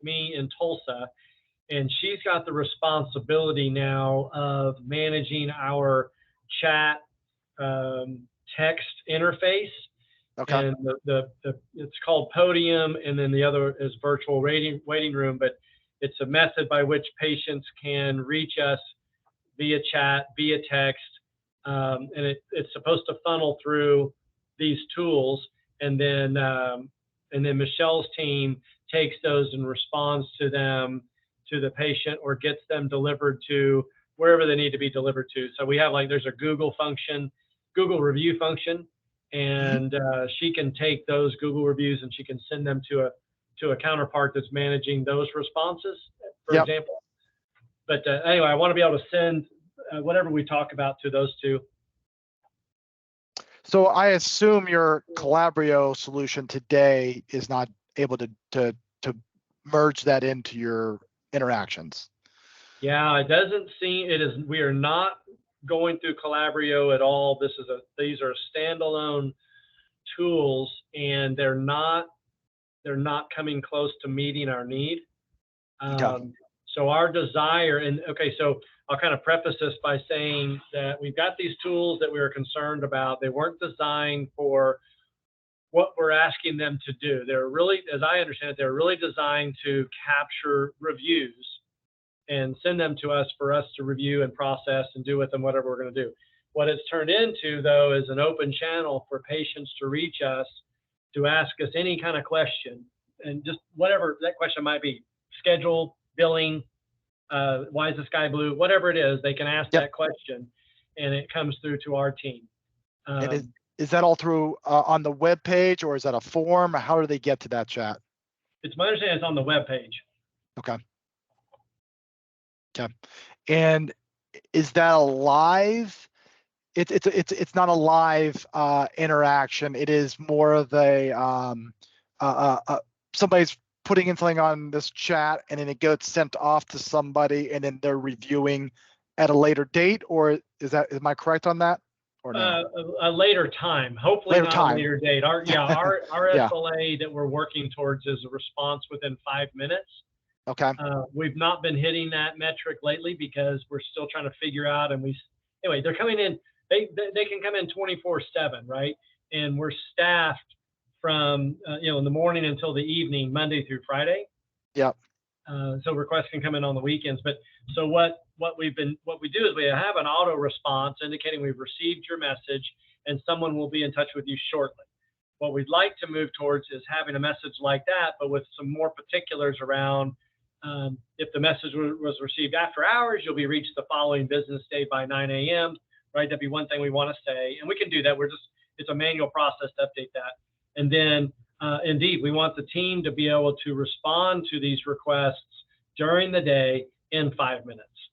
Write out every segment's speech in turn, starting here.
me in Tulsa, and she's got the responsibility now of managing our chat text interface. Okay. And it's called Podium, and then the other is virtual waiting room. But it's a method by which patients can reach us via chat, via text, and it's supposed to funnel through these tools, and then Michelle's team takes those and responds to them, to the patient, or gets them delivered to wherever they need to be delivered to. So we have, like, there's a Google review function, and she can take those Google reviews and she can send them to a counterpart that's managing those responses, for example. But anyway, I want to be able to send whatever we talk about to those two. So I assume your Calabrio solution today is not able to merge that into your interactions. Yeah, it doesn't seem it is. We are not going through Calabrio at all. These are standalone tools, and they're not coming close to meeting our need. So our desire, and okay, so I'll kind of preface this by saying that we've got these tools that we were concerned about. They weren't designed for what we're asking them to do. They're really, as I understand it, they're really designed to capture reviews and send them to us for us to review and process and do with them whatever we're going to do. What it's turned into, though, is an open channel for patients to reach us, to ask us any kind of question, and just whatever that question might be: schedule, billing, why is the sky blue, whatever it is, they can ask that question, and it comes through to our team. And is that all through on the web page, or is that a form? How do they get to that chat? It's my understanding it's on the web page. Okay. Okay. And is that a live? It's not a live interaction. It is more of a somebody's putting in something on this chat, and then it gets sent off to somebody, and then they're reviewing at a later date, or am I correct on that? Or no? A later time, hopefully later not time. A later date. Our SLA that we're working towards is a response within 5 minutes. Okay. We've not been hitting that metric lately because we're still trying to figure out, and anyway, they're coming in. They can come in 24/7, right? And we're staffed from in the morning until the evening, Monday through Friday. Yep. So requests can come in on the weekends. But so what we do is we have an auto response indicating we've received your message and someone will be in touch with you shortly. What we'd like to move towards is having a message like that, but with some more particulars around if the message was received after hours, you'll be reached the following business day by 9 a.m. Right? That'd be one thing we want to say, and we can do that. It's a manual process to update that. And then, indeed, we want the team to be able to respond to these requests during the day in 5 minutes.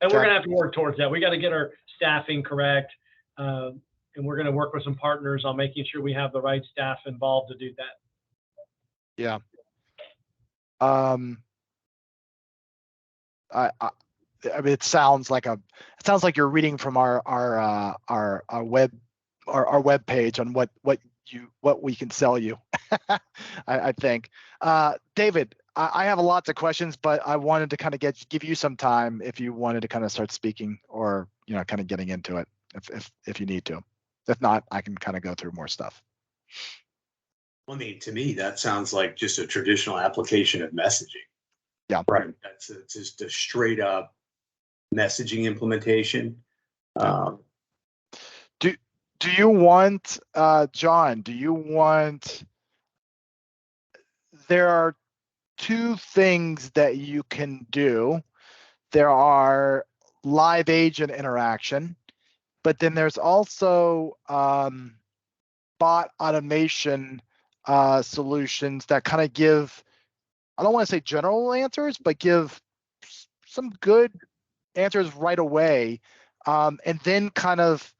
And we're going to have to work towards that. We got to get our staffing correct, and we're going to work with some partners on making sure we have the right staff involved to do that. Yeah. I mean, it sounds like you're reading from our web page on what we can sell you. I think. David, I have lots of questions, but I wanted to kind of give you some time if you wanted to kind of start speaking, or kind of getting into it if you need to. If not, I can kind of go through more stuff. I mean, to me, that sounds like just a traditional application of messaging. Yeah. Right. It's just a straight up messaging implementation. Do you want, John, there are two things that you can do. There are live agent interaction, but then there's also bot automation solutions that kind of give, I don't want to say general answers, but give some good answers right away, and then kind of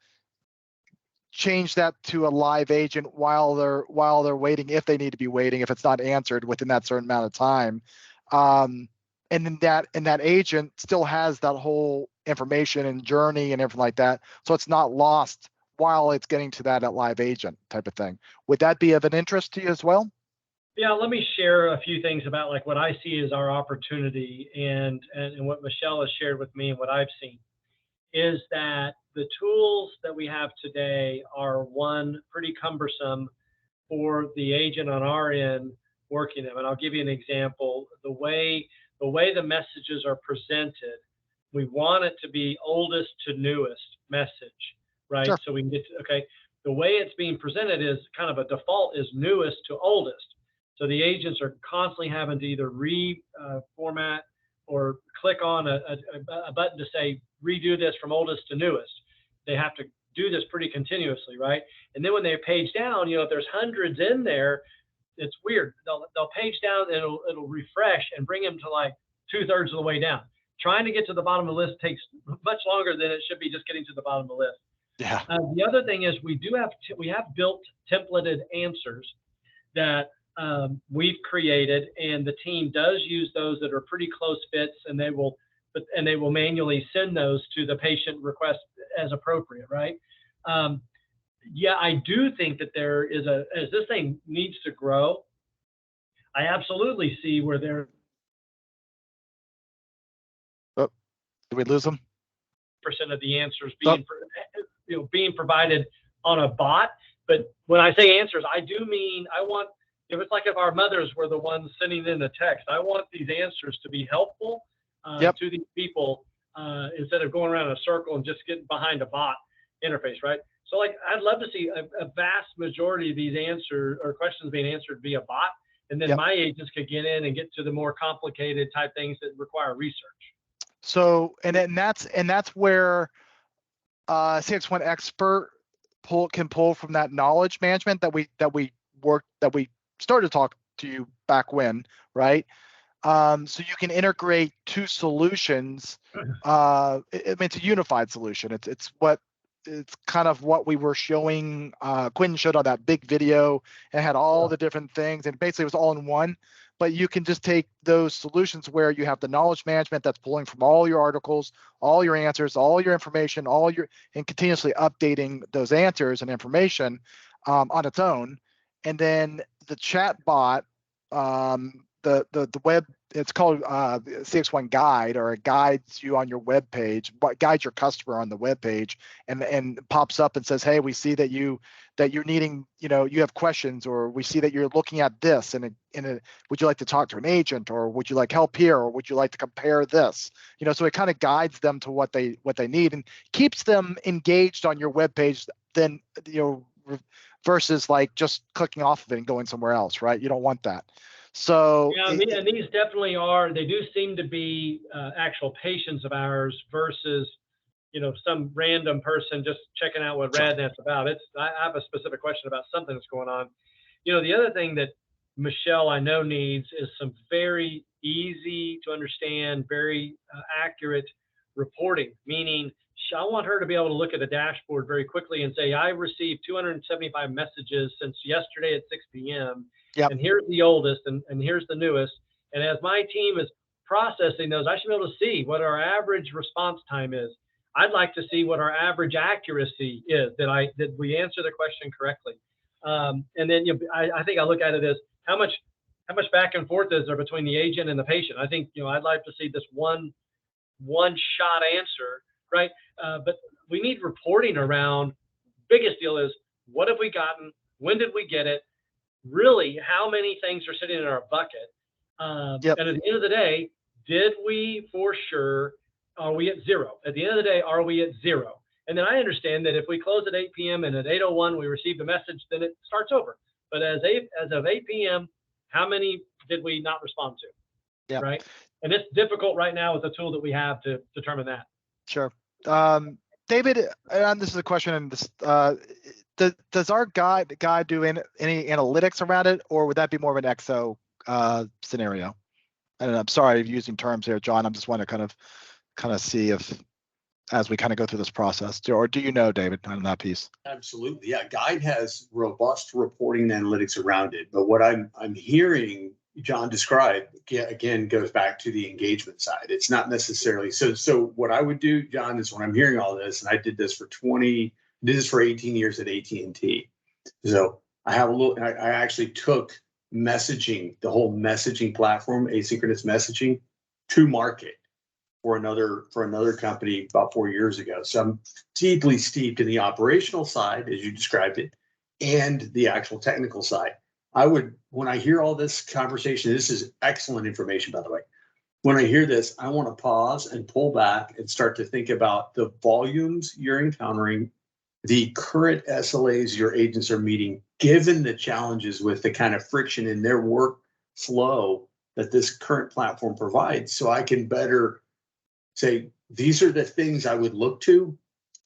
change that to a live agent while they're waiting, if they need to be waiting, if it's not answered within that certain amount of time, and then that agent still has that whole information and journey and everything like that, so it's not lost while it's getting to that live agent type of thing. Would that be of an interest to you as well? Yeah, let me share a few things about like what I see as our opportunity and what Michelle has shared with me and what I've seen is that the tools that we have today are one pretty cumbersome for the agent on our end working them. And I'll give you an example. The way the messages are presented, we want it to be oldest to newest message, right? Sure. So we can get to, okay. The way it's being presented is kind of a default is newest to oldest. So the agents are constantly having to either reformat or click on a button to say redo this from oldest to newest. They have to do this pretty continuously, right? And then when they page down, if there's hundreds in there, it's weird. They'll page down and it'll refresh and bring them to like 2/3 of the way down. Trying to get to the bottom of the list takes much longer than it should be just getting to the bottom of the list. Yeah. The other thing is we have built templated answers that we've created, and the team does use those that are pretty close fits, and they will manually send those to the patient request as appropriate, right? Yeah, I do think that there is as this thing needs to grow, I absolutely see where there. Oh, did we lose them? Percent of the answers being provided on a bot, but when I say answers, I do mean I want. If it's like if our mothers were the ones sending in the text, I want these answers to be helpful to these people instead of going around in a circle and just getting behind a bot interface, right? So like I'd love to see a vast majority of these answers or questions being answered via bot, and then my agents could get in and get to the more complicated type things that require research. So and that's where CX1 Expert can pull from that knowledge management that we started to talk to you back when, right? So you can integrate two solutions. It's a unified solution. It's kind of what we were showing. Quinn showed on that big video and had all the different things, and basically it was all in one. But you can just take those solutions where you have the knowledge management that's pulling from all your articles, all your answers, all your information, and continuously updating those answers and information on its own. And then the chat bot, the web, it's called CX1 Guide, or it guides you on your web page, guides your customer on the web page, and pops up and says, hey, we see that you're needing, you have questions, or we see that you're looking at this, and would you like to talk to an agent, or would you like help here, or would you like to compare this? So it kind of guides them to what they need and keeps them engaged on your web page. Then versus like just clicking off of it and going somewhere else, right? You don't want that. So yeah, and these definitely are. They do seem to be actual patients of ours versus, some random person just checking out what Radnet's about. I have a specific question about something that's going on. The other thing that Michelle I know needs is some very easy to understand, very accurate reporting. Meaning, I want her to be able to look at the dashboard very quickly and say, I received 275 messages since yesterday at 6 p.m. Yep. And here's the oldest and here's the newest. And as my team is processing those, I should be able to see what our average response time is. I'd like to see what our average accuracy is, that we answer the question correctly. And then I think I look at it as how much back and forth is there between the agent and the patient. I think I'd like to see this one shot answer, right? But we need reporting around. Biggest deal is what have we gotten? When did we get it? Really, how many things are sitting in our bucket? And at the end of the day, did we for sure, are we at zero? At the end of the day, are we at zero? And then I understand that if we close at 8 p.m. and at 8:01 we received a message, then it starts over. But as of 8 p.m., how many did we not respond to? Yeah. Right. And it's difficult right now with the tool that we have to determine that. Sure. David, and this is a question, and this, does our guide do any analytics around it, or would that be more of an XO scenario? And I'm sorry for using terms here, John. I'm just want to kind of see if, as we kind of go through this process, or do you know, David, on that piece? Absolutely, yeah. Guide has robust reporting and analytics around it, but what I'm hearing John describe again goes back to the engagement side. It's not necessarily so what I would do, John, is when I'm hearing all this, and I did this for 18 years at AT&T. So I have I actually took messaging, the whole messaging platform, asynchronous messaging, to market for another company about 4 years ago. So I'm deeply steeped in the operational side, as you described it, and the actual technical side. When I hear all this conversation, this is excellent information, by the way. When I hear this, I want to pause and pull back and start to think about the volumes you're encountering, the current SLAs your agents are meeting, given the challenges with the kind of friction in their workflow that this current platform provides. So I can better say, these are the things I would look to,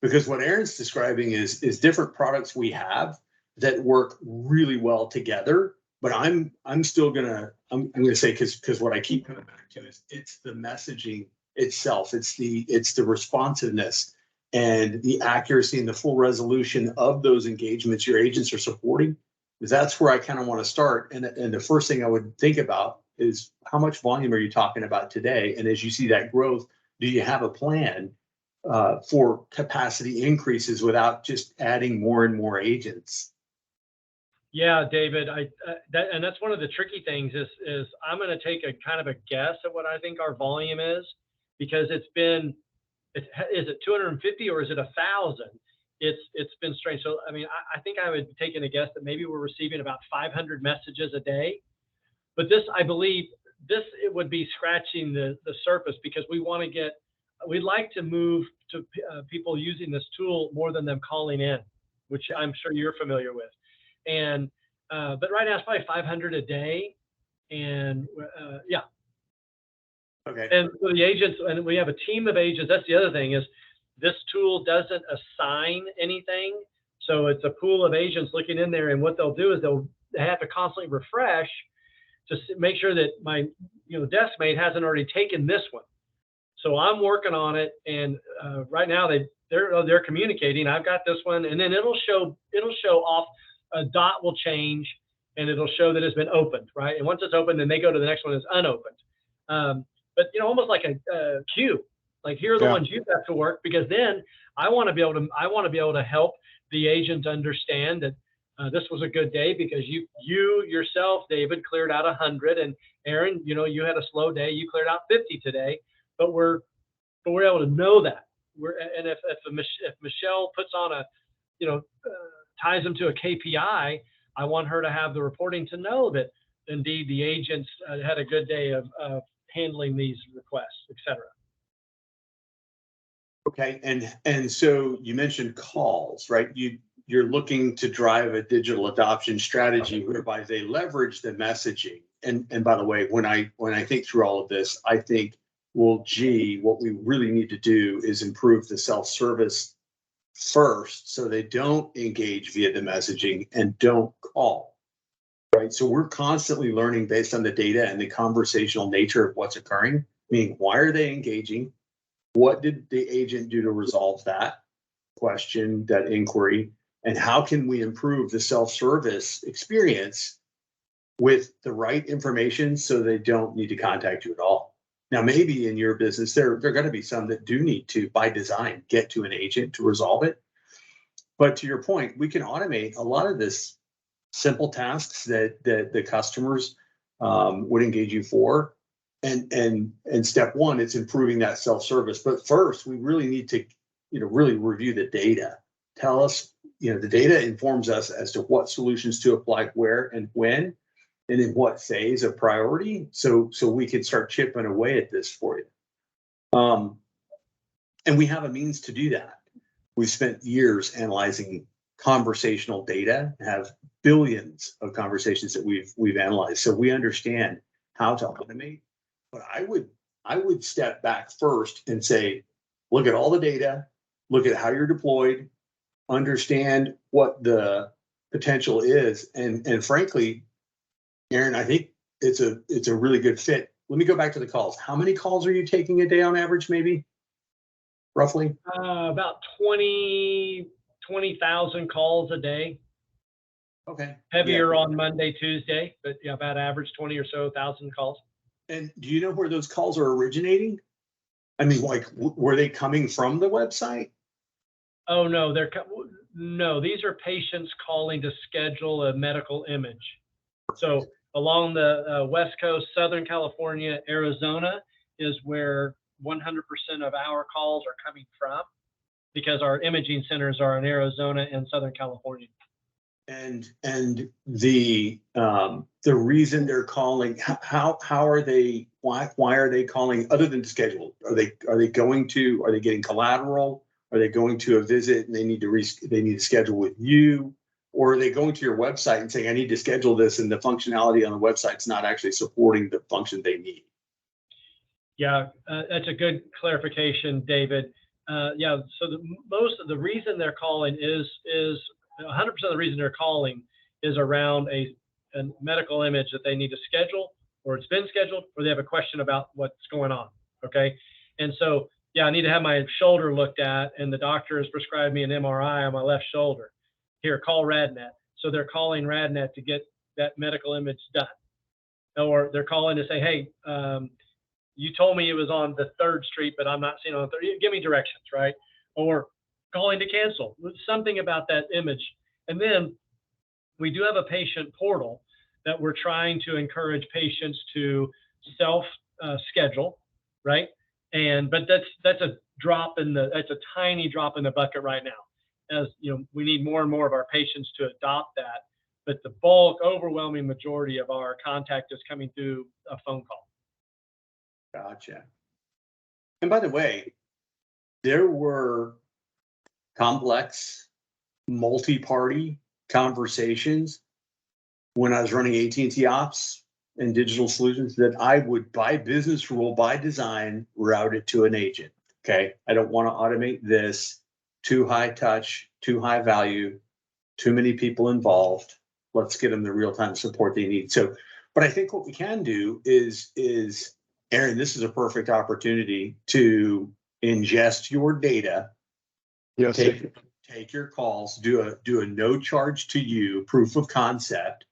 because what Aaron's describing is different products we have that work really well together. But I'm gonna say, because what I keep coming back to is it's the messaging itself, it's the responsiveness and the accuracy and the full resolution of those engagements your agents are supporting. Because that's where I kind of want to start. And the first thing I would think about is, how much volume are you talking about today? And as you see that growth, do you have a plan for capacity increases without just adding more and more agents? Yeah, David, and that's one of the tricky things is I'm going to take a kind of a guess at what I think our volume is, because is it 250 or is it 1,000? It's been strange. So I mean, I think I would be taking a guess that maybe we're receiving about 500 messages a day. But this, I believe, it would be scratching the surface, because we'd like to move to people using this tool more than them calling in, which I'm sure you're familiar with. And but right now it's probably 500 a day, and yeah. Okay. And so the agents, and we have a team of agents. That's the other thing, is this tool doesn't assign anything, so it's a pool of agents looking in there, and what they'll do is they have to constantly refresh to make sure that my desk mate hasn't already taken this one. So I'm working on it, and right now they're communicating. I've got this one, and then it'll show off. A dot will change, and it'll show that it's been opened, right? And once it's opened, then they go to the next one that's unopened. But almost like a queue. Like, here are the ones you have to work, because then I want to be able to help the agent understand that this was a good day, because you yourself, David, cleared out 100, and Aaron, you had a slow day, you cleared out 50 today. But we're able to know that. And if Michelle puts on ties them to a KPI, I want her to have the reporting to know that indeed the agents had a good day of handling these requests, et cetera. Okay, and so you mentioned calls, right? You're looking to drive a digital adoption strategy whereby they leverage the messaging. And by the way, when I think through all of this, I think, well, gee, what we really need to do is improve the self-service first, so they don't engage via the messaging and don't call, right? So we're constantly learning based on the data and the conversational nature of what's occurring, meaning, why are they engaging? What did the agent do to resolve that question, that inquiry? And how can we improve the self-service experience with the right information so they don't need to contact you at all? Now, maybe in your business, there are going to be some that do need to, by design, get to an agent to resolve it. But to your point, we can automate a lot of this simple tasks that the customers would engage you for. And step one, it's improving that self-service. But first, we really need to, really review the data. Tell us, the data informs us as to what solutions to apply where and when, and in what phase of priority, so we can start chipping away at this for you. And we have a means to do that. We've spent years analyzing conversational data, have billions of conversations that we've analyzed, so we understand how to automate. But I would step back first and say, look at all the data, look at how you're deployed, understand what the potential is, and frankly, Aaron, I think it's a really good fit. Let me go back to the calls. How many calls are you taking a day on average, maybe? Roughly? About 20,000 calls a day. Okay. Heavier on Monday, Tuesday, but yeah, about average 20 or so thousand calls. And do you know where those calls are originating? I mean, like, were they coming from the website? Oh, no, no, these are patients calling to schedule a medical image. So along the West Coast, Southern California, Arizona is where 100% of our calls are coming from, because our imaging centers are in Arizona and Southern California. And the reason they're calling, how are they, why are they calling other than to schedule? Are they getting collateral? Are they going to a visit and they need to schedule with you? Or are they going to your website and saying, I need to schedule this, and the functionality on the website's not actually supporting the function they need? Yeah, that's a good clarification, David. Yeah, so most of the reason they're calling is 100% of the reason they're calling is around a medical image that they need to schedule, or it's been scheduled, or they have a question about what's going on. Okay, and so yeah, I need to have my shoulder looked at, and the doctor has prescribed me an MRI on my left shoulder. Here, call Radnet. So they're calling Radnet to get that medical image done, or they're calling to say, hey, you told me it was on the 3rd Street, but I'm not seeing it on 3rd. Give me directions, right? Or calling to cancel, something about that image. And then we do have a patient portal that we're trying to encourage patients to self schedule, right? But that's a tiny drop in the bucket right now. As you know, we need more and more of our patients to adopt that. But the overwhelming majority of our contact is coming through a phone call. Gotcha. And by the way, there were complex, multi-party conversations when I was running AT&T Ops and digital solutions that I would, by business rule, by design, route it to an agent. Okay, I don't want to automate this. Too high touch, too high value, too many people involved. Let's get them the real-time support they need. So, but I think what we can do is Aaron, this is a perfect opportunity to ingest your data. Yes. Take your calls, do a no charge to you proof of concept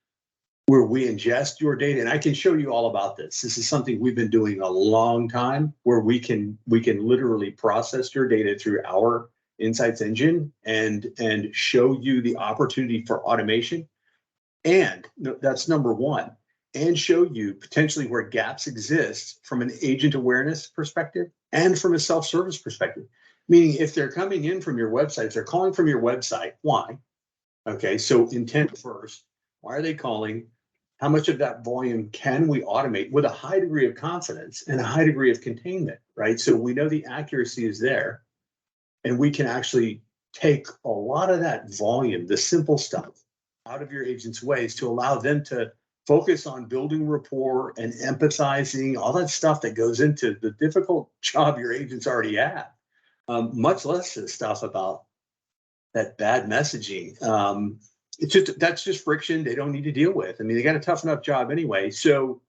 where we ingest your data. And I can show you all about this. This is something we've been doing a long time, where we can literally process your data through our insights engine and show you the opportunity for automation. And that's number one. And show you potentially where gaps exist from an agent awareness perspective and from a self-service perspective. Meaning, if they're coming in from your website, they're calling from your website. Why? Okay, so intent first. Why are they calling? How much of that volume can we automate with a high degree of confidence and a high degree of containment, right? So we know the accuracy is there, and we can actually take a lot of that volume, the simple stuff, out of your agent's ways to allow them to focus on building rapport and empathizing, all that stuff that goes into the difficult job your agents already have. Much less the stuff about that bad messaging. That's just friction they don't need to deal with. I mean, they got a tough enough job anyway. So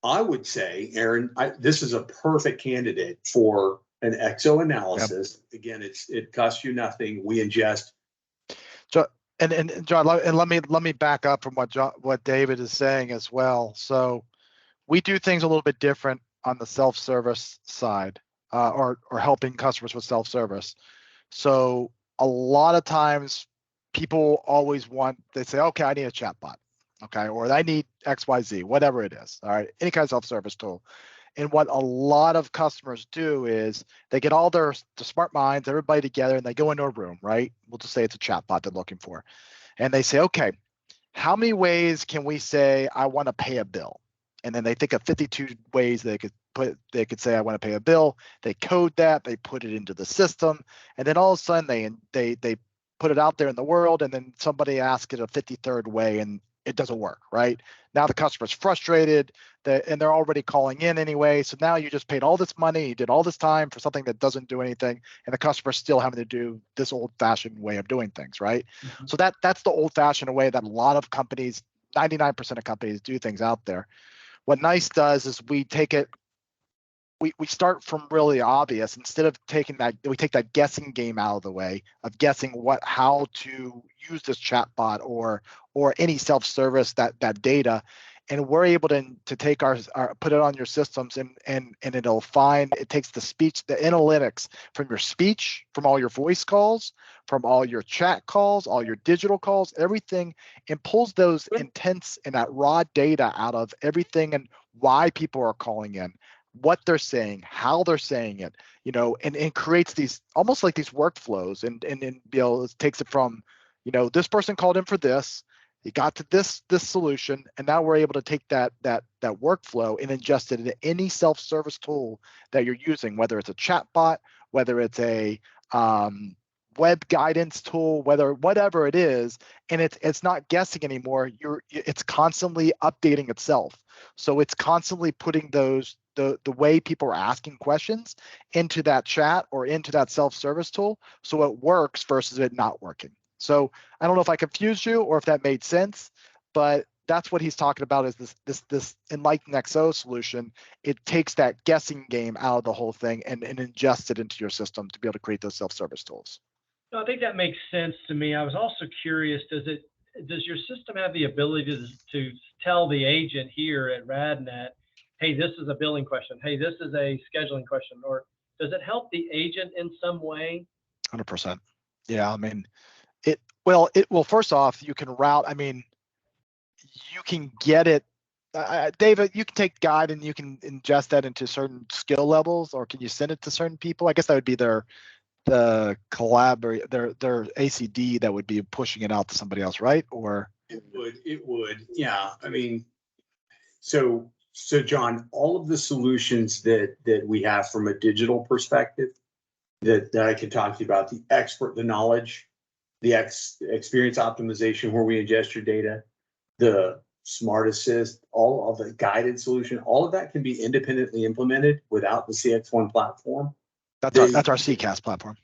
I would say, Aaron, this is a perfect candidate for an exo analysis. Yep. Again, it costs you nothing. We ingest. And John, and let me back up from what David is saying as well. So we do things a little bit different on the self-service side, or helping customers with self-service. So a lot of times people always they say, okay, I need a chatbot, okay, or I need XYZ, whatever it is, all right, any kind of self-service tool. And what a lot of customers do is they get all the smart minds, everybody together, and they go into a room, right? We'll just say it's a chatbot they're looking for. And they say, okay, how many ways can we say I want to pay a bill? And then they think of 52 ways they could say I want to pay a bill. They code that, they put it into the system, and then all of a sudden they put it out there in the world, and then somebody asks it a 53rd way and it doesn't work, right? Now the customer's frustrated, and they're already calling in anyway. So now you just paid all this money, you did all this time for something that doesn't do anything, and the customer's still having to do this old-fashioned way of doing things, right? Mm-hmm. So that's the old-fashioned way that a lot of companies, 99% of companies, do things out there. What NICE does is we take it, we start from really obvious. Instead of taking that, we take that guessing game out of the way of guessing how to use this chatbot or any self-service, that data, and we're able to take our put it on your systems, and it takes the speech, the analytics from your speech, from all your voice calls, from all your chat calls, all your digital calls, everything, and pulls those intents and that raw data out of everything, and why people are calling in, what they're saying, how they're saying it, and creates these almost like these workflows, and it takes it from, this person called in for this, it got to this solution, and now we're able to take that workflow and ingest it into any self-service tool that you're using, whether it's a chat bot, whether it's a web guidance tool, whatever it is, and it's not guessing anymore. It's constantly updating itself. So it's constantly putting the way people are asking questions into that chat or into that self-service tool, so it works versus it not working. So I don't know if I confused you or if that made sense, but that's what he's talking about, is this Enlighten XO solution. It takes that guessing game out of the whole thing and ingests it into your system to be able to create those self-service tools. No, I think that makes sense to me. I was also curious, does your system have the ability to tell the agent here at Radnet, hey, this is a billing question, hey, this is a scheduling question, or does it help the agent in some way? 100%. Yeah, I mean, first off, you can route, you can get it, David, you can take guide and you can ingest that into certain skill levels, or can you send it to certain people? I guess that would be the collaborate, their ACD that would be pushing it out to somebody else, right? Or it would, yeah. So John, all of the solutions that we have from a digital perspective that I can talk to you about, the knowledge, the experience optimization where we ingest your data, the Smart Assist, all of the guided solution, all of that can be independently implemented without the CX1 platform. That's our CCAS platform.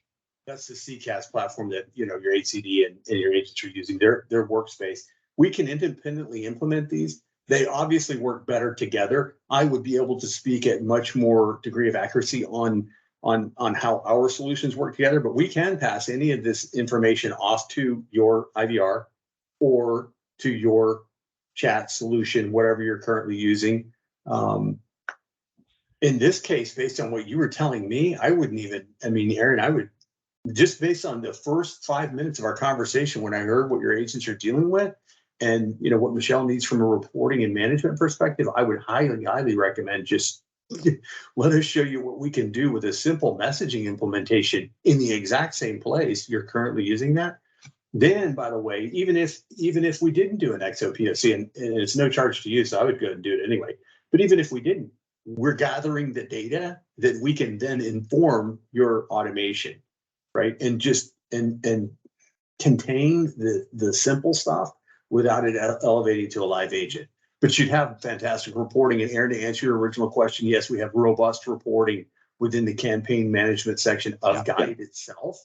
That's the CCAS platform that your HCD and your agents are using, their workspace. We can independently implement these. They obviously work better together. I would be able to speak at much more degree of accuracy on how our solutions work together, but we can pass any of this information off to your IVR or to your chat solution, whatever you're currently using. In this case, based on what you were telling me, I wouldn't even, Aaron, I would, just based on the first 5 minutes of our conversation, when I heard what your agents are dealing with and what Michelle needs from a reporting and management perspective, I would highly recommend just let us show you what we can do with a simple messaging implementation in the exact same place you're currently using that. Then, by the way, even if we didn't do an XO POC, and it's no charge to you, so I would go and do it anyway. But even if we didn't, we're gathering the data that we can then inform your automation, right? And just and contain the simple stuff without it elevating to a live agent. But you'd have fantastic reporting. And Aaron, to answer your original question, yes, we have robust reporting within the campaign management section of Guide itself.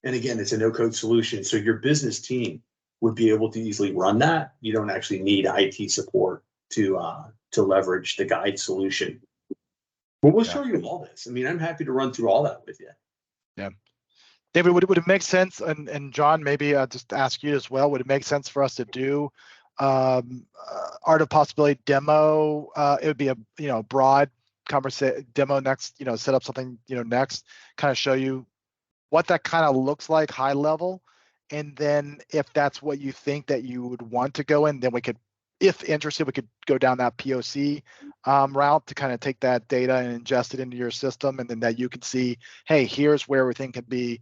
And again, it's a no-code solution. So your business team would be able to easily run that. You don't actually need IT support to leverage the Guide solution. But we'll show you all this. I'm happy to run through all that with you. Yeah. David, would it make sense, and John, maybe just ask you as well, would it make sense for us to do Art of Possibility demo? It would be a broad conversation demo next, set up something, next, kind of show you what that kind of looks like high level. And then if that's what you think that you would want to go in, then we could, if interested, we could go down that POC route to kind of take that data and ingest it into your system. And then that you can see, hey, here's where everything could be,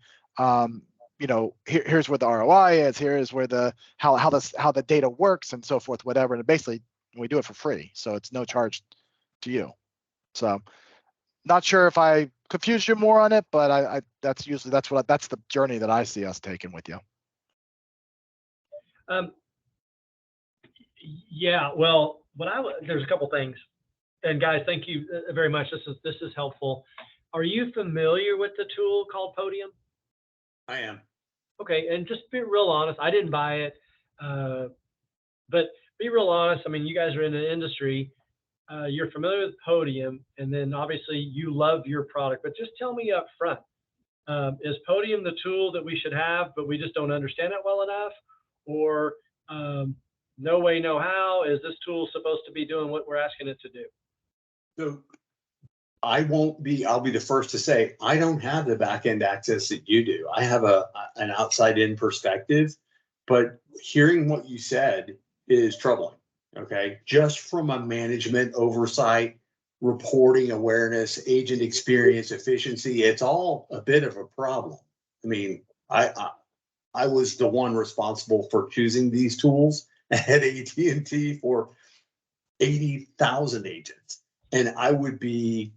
here's where the ROI is, here's where how the data works and so forth, whatever. And basically we do it for free. So it's no charge to you. So not sure if I confused you more on it, but that's the journey that I see us taking with you. Yeah, well, there's a couple things, and guys, thank you very much. This is helpful. Are you familiar with the tool called Podium? I am. Okay, and just be real honest. I didn't buy it, but be real honest. You guys are in the industry. You're familiar with Podium, and then obviously you love your product. But just tell me up front: is Podium the tool that we should have, but we just don't understand it well enough, or no way, no how. Is this tool supposed to be doing what we're asking it to do? So I'll be the first to say, I don't have the back end access that you do. I have an outside in perspective, but hearing what you said is troubling. Okay. Just from a management oversight, reporting awareness, agent experience, efficiency, it's all a bit of a problem. I mean, I was the one responsible for choosing these tools at AT&T for 80,000 agents. And I would be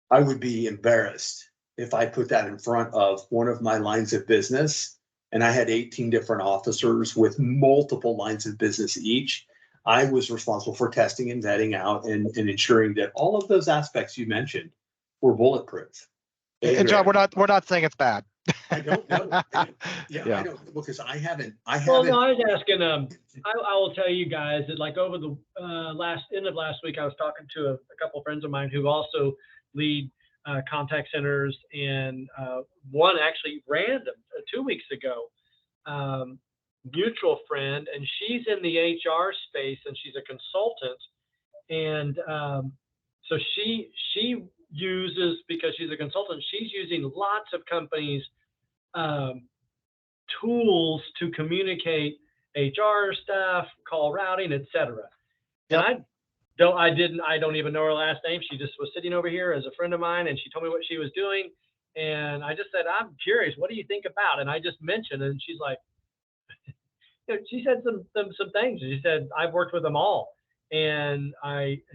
embarrassed if I put that in front of one of my lines of business and I had 18 different officers with multiple lines of business each. I was responsible for testing and vetting out and ensuring that all of those aspects you mentioned were bulletproof. And John, we're not saying it's bad. I don't know. Yeah. I don't, because I haven't. Well, no, I was asking. I will tell you guys that, like, over the end of last week, I was talking to a couple of friends of mine who also lead contact centers, and one actually random 2 weeks ago, mutual friend, and she's in the HR space and she's a consultant, and so she uses, because she's a consultant, she's using lots of companies' tools to communicate HR stuff, call routing, etc. Yep. And I don't even know her last name. She just was sitting over here as a friend of mine, and she told me what she was doing. And I just said, I'm curious, what do you think about? And I just mentioned, and she's like, she said some things. She said, I've worked with them all. And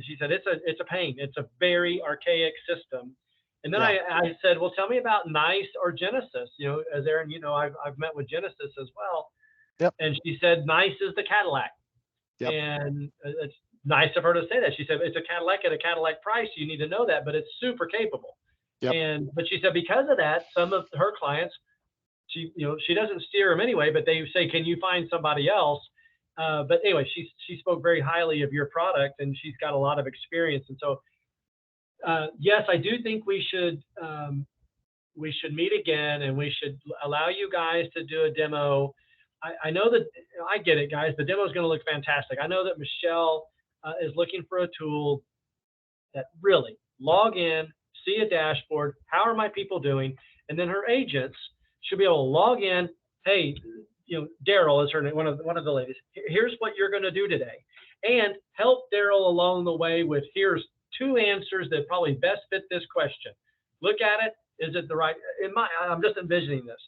she said, it's a pain. It's a very archaic system. And then I said, well, tell me about NICE or Genesis. As Aaron, I've met with Genesis as well. Yep. And she said, NICE is the Cadillac. Yep. And it's nice of her to say that. She said, it's a Cadillac at a Cadillac price. You need to know that, but it's super capable. Yep. But she said, because of that, some of her clients, she doesn't steer them anyway, but they say, can you find somebody else? But anyway, she spoke very highly of your product, and she's got a lot of experience. And so, yes, I do think we should meet again, and we should allow you guys to do a demo. I know that, I get it, guys. The demo is going to look fantastic. I know that Michelle is looking for a tool that really log in, see a dashboard. How are my people doing? And then her agents should be able to log in. Hey, Daryl is her name, one of the ladies. Here's what you're going to do today, and help Daryl along the way with, here's 2 answers that probably best fit this question. Look at it. Is it the right? I'm just envisioning this.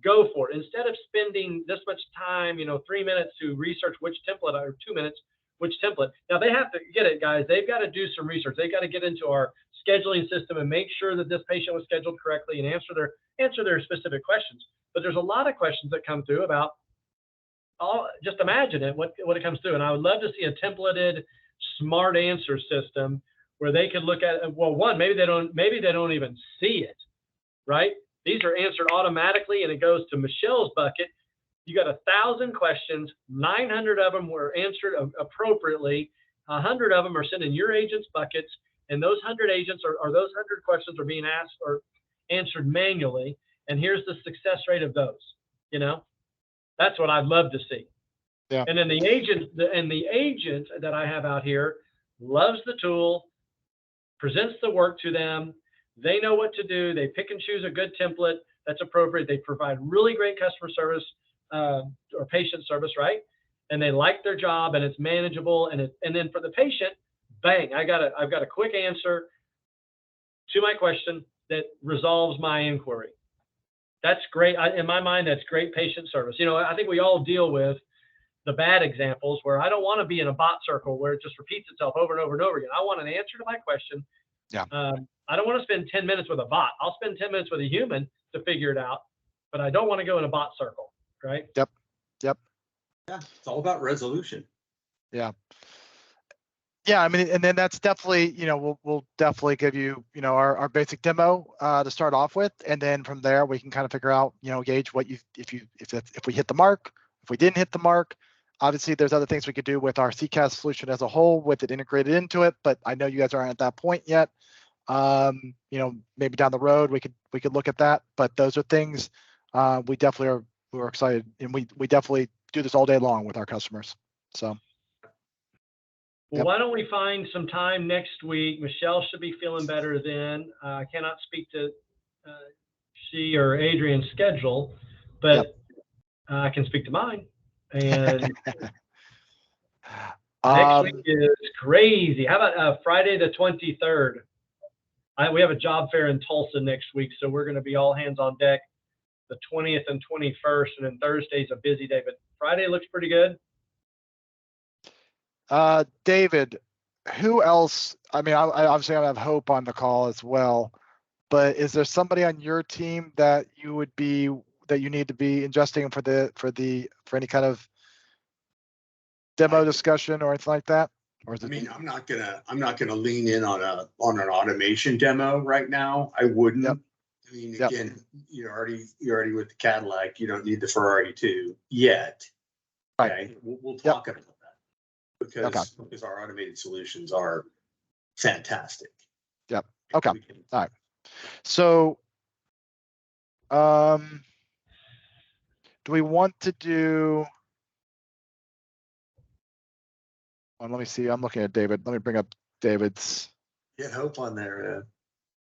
Go for it. Instead of spending this much time, 3 minutes to research which template, or 2 minutes, which template. Now they have to get it, guys. They've got to do some research. They've got to get into our scheduling system and make sure that this patient was scheduled correctly and answer their specific questions. But there's a lot of questions that come through about, just imagine it, what it comes through. And I would love to see a templated smart answer system where they could look at, well, one, maybe they don't even see it, right? These are answered automatically, and it goes to Michelle's bucket. You got 1,000 questions, 900 of them were answered appropriately, 100 of them are sent in your agent's buckets, and those 100 agents or those 100 questions are being asked or answered manually. And here's the success rate of those. That's what I'd love to see. Yeah. And then the agent that I have out here loves the tool, presents the work to them. They know what to do. They pick and choose a good template that's appropriate. They provide really great customer service or patient service, right? And they like their job, and it's manageable. And then for the patient, bang! I've got a quick answer to my question that resolves my inquiry. That's great. In my mind, that's great patient service. I think we all deal with the bad examples where I don't want to be in a bot circle where it just repeats itself over and over and over again. I want an answer to my question. Yeah. I don't want to spend 10 minutes with a bot. I'll spend 10 minutes with a human to figure it out, but I don't want to go in a bot circle, right? Yep. Yeah, it's all about resolution. Yeah. Yeah, I mean, and then that's definitely, we'll definitely give you, our basic demo to start off with, and then from there we can kind of figure out, gauge what if we hit the mark, if we didn't hit the mark. Obviously, there's other things we could do with our CCAS solution as a whole with it integrated into it, but I know you guys aren't at that point yet. Maybe down the road we could look at that, but those are things we're excited, and we definitely do this all day long with our customers. So. Well, Yep. why don't we find some time next week? Michelle should be feeling better then. I cannot speak to she or Adrian's schedule, but Yep. I can speak to mine. And next week is crazy. How about Friday the 23rd? We have a job fair in Tulsa next week, so we're going to be all hands on deck the 20th and 21st, and then Thursday's a busy day, but Friday looks pretty good. David, who else? I mean, I obviously I have Hope on the call as well, but is there somebody on your team that you need to be ingesting for any kind of demo discussion or anything like that? Or is it? I mean, I'm not gonna lean in on an automation demo right now. I wouldn't. Yep. I mean, Yep. again, you're already with the Cadillac. You don't need the Ferrari 2 yet. Right. Okay. We'll talk about that because our automated solutions are fantastic. Yep. Okay. All right. So, do we want to do? Let me see. I'm looking at David. Let me bring up David's. Get Hope on there.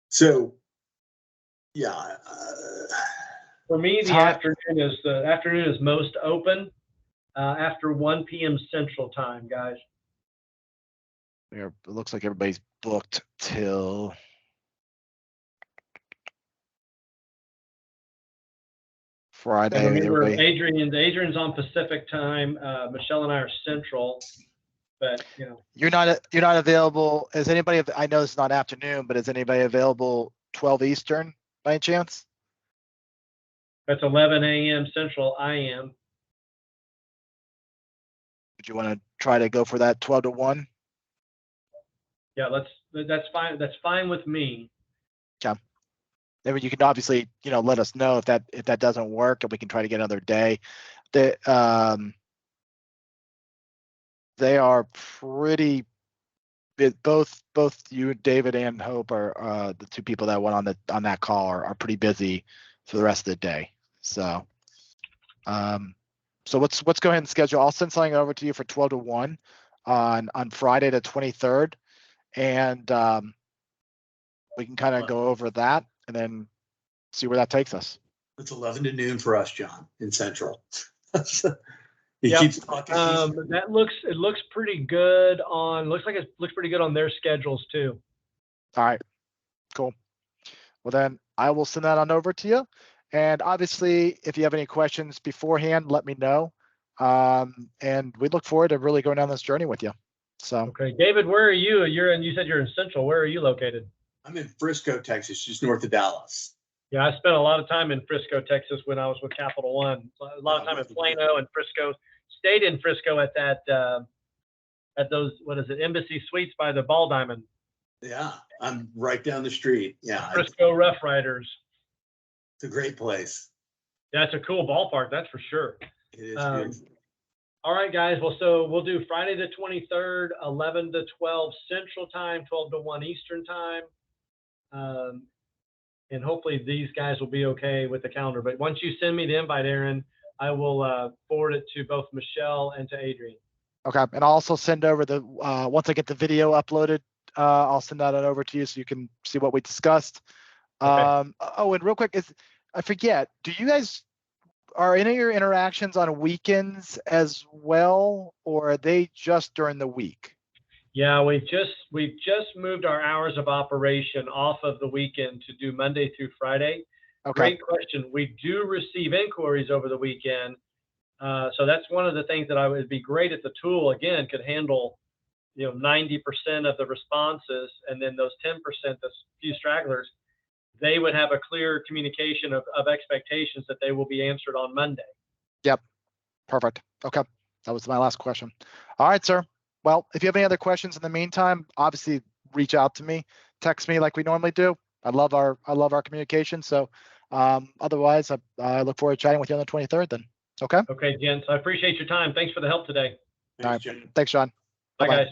So, yeah. For me, the afternoon is most open after 1 p.m. Central Time, guys. It looks like everybody's booked till Friday. And remember, Adrian's on Pacific Time. Michelle and I are Central. But you're not available. Is anybody? I know it's not afternoon, but is anybody available 12 Eastern by any chance? That's 11 a.m. Central. I am. Would you want to try to go for that 12 to 1? Yeah, that's fine. That's fine with me. Okay. Maybe you can obviously let us know if that doesn't work, and we can try to get another day. They are pretty. Both you, David, and Hope are the two people that went on that call are pretty busy for the rest of the day. So, let's go ahead and schedule. I'll send something over to you for 12 to 1 on Friday the 23rd, and we can kind of go over that and then see where that takes us. It's 11 to noon for us, John, in Central. Yeah, keeps talking. It looks pretty good on. Looks pretty good on their schedules too. All right, cool. Well, then I will send that on over to you. And obviously, if you have any questions beforehand, let me know. And we look forward to really going down this journey with you. So. Okay, David, where are you? You said you're in Central. Where are you located? I'm in Frisco, Texas, just north of Dallas. Yeah, I spent a lot of time in Frisco, Texas when I was with Capital One. A lot of time in Plano and Frisco. Stayed in Frisco at those, what is it, Embassy Suites by the Ball Diamond. Yeah, I'm right down the street. Yeah. Frisco Rough Riders. It's a great place. Yeah, it's a cool ballpark, that's for sure. It is good. All right, guys. Well, so we'll do Friday the 23rd, 11 to 12 Central Time, 12 to 1 Eastern Time. And hopefully these guys will be okay with the calendar. But once you send me the invite, Aaron, I will forward it to both Michelle and to Adrian. Okay. And I'll also send over once I get the video uploaded, I'll send that over to you so you can see what we discussed. Okay. And real quick, I forget, are any of your interactions on weekends as well, or are they just during the week? Yeah, we've just moved our hours of operation off of the weekend to do Monday through Friday. Okay. Great question. We do receive inquiries over the weekend. So that's one of the things that would be great if the tool, again, could handle 90% of the responses, and then those 10%, the few stragglers, they would have a clear communication of expectations that they will be answered on Monday. Yep. Perfect. Okay. That was my last question. All right, sir. Well, if you have any other questions in the meantime, obviously reach out to me, text me like we normally do. I love our communication. So otherwise, I look forward to chatting with you on the 23rd then. Okay. Okay, gents. I appreciate your time. Thanks for the help today. Thanks, John. Thanks, Sean. Bye, guys.